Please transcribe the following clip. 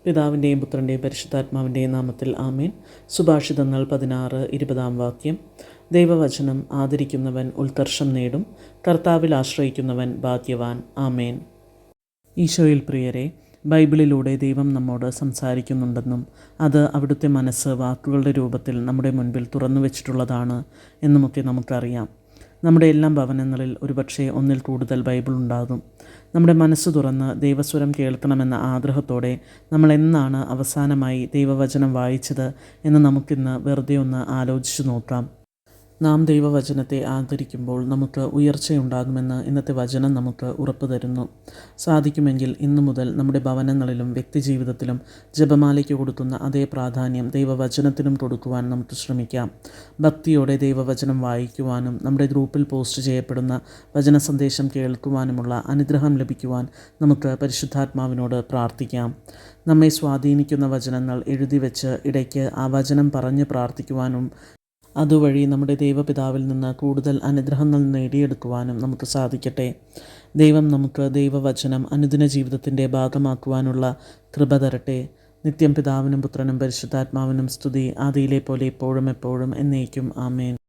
പിതാവിൻ്റെയും പുത്രൻ്റെയും പരിശുദ്ധാത്മാവിൻ്റെയും നാമത്തിൽ ആമേൻ. സുഭാഷിതങ്ങൾ 16:20 ദൈവവചനം ആദരിക്കുന്നവൻ ഉൽക്കർഷം നേടും, കർത്താവിൽ ആശ്രയിക്കുന്നവൻ ഭാഗ്യവാൻ. ആമേൻ. ഈശോയിൽ പ്രിയരെ, ബൈബിളിലൂടെ ദൈവം നമ്മോട് സംസാരിക്കുന്നുണ്ടെന്നും അത് അവിടുത്തെ മനസ്സ് വാക്കുകളുടെ രൂപത്തിൽ നമ്മുടെ മുൻപിൽ തുറന്നു വച്ചിട്ടുള്ളതാണ് എന്നുമൊക്കെ നമുക്കറിയാം. നമ്മുടെ എല്ലാം ഭവനങ്ങളിൽ ഒരുപക്ഷെ ഒന്നിൽ കൂടുതൽ ബൈബിൾ ഉണ്ടാകും. നമ്മുടെ മനസ്സ് തുറന്ന് ദൈവസ്വരം കേൾക്കണമെന്ന ആഗ്രഹത്തോടെ നമ്മൾ എന്നാണ് അവസാനമായി ദൈവവചനം വായിച്ചത് എന്ന് നമുക്കിന്ന് വെറുതെ ഒന്ന് ആലോചിച്ചു നോക്കാം. നാം ദൈവവചനത്തെ ആദരിക്കുമ്പോൾ നമുക്ക് ഉയർച്ചയുണ്ടാകുമെന്ന് ഇന്നത്തെ വചനം നമുക്ക് ഉറപ്പ് തരുന്നു. സാധിക്കുമെങ്കിൽ ഇന്നു മുതൽ നമ്മുടെ ഭവനങ്ങളിലും വ്യക്തിജീവിതത്തിലും ജപമാലയ്ക്ക് കൊടുക്കുന്ന അതേ പ്രാധാന്യം ദൈവവചനത്തിനും കൊടുക്കുവാൻ നമുക്ക് ശ്രമിക്കാം. ഭക്തിയോടെ ദൈവവചനം വായിക്കുവാനും നമ്മുടെ ഗ്രൂപ്പിൽ പോസ്റ്റ് ചെയ്യപ്പെടുന്ന വചന സന്ദേശം കേൾക്കുവാനുമുള്ള അനുഗ്രഹം ലഭിക്കുവാൻ നമുക്ക് പരിശുദ്ധാത്മാവിനോട് പ്രാർത്ഥിക്കാം. നമ്മെ സ്വാധീനിക്കുന്ന വചനങ്ങൾ എഴുതി വെച്ച് ഇടയ്ക്ക് ആ വചനം പറഞ്ഞ് പ്രാർത്ഥിക്കുവാനും അതുവഴി നമ്മുടെ ദൈവപിതാവിൽ നിന്ന് കൂടുതൽ അനുഗ്രഹങ്ങൾ നേടിയെടുക്കുവാനും നമുക്ക് സാധിക്കട്ടെ. ദൈവം നമുക്ക് ദൈവവചനം അനുദിന ജീവിതത്തിൻ്റെ ഭാഗമാക്കുവാനുള്ള കൃപ തരട്ടെ. നിത്യം പിതാവിനും പുത്രനും പരിശുദ്ധാത്മാവിനും സ്തുതി, ആദിയിലെ പോലെ ഇപ്പോഴും എപ്പോഴും എന്നേക്കും. ആമേൻ.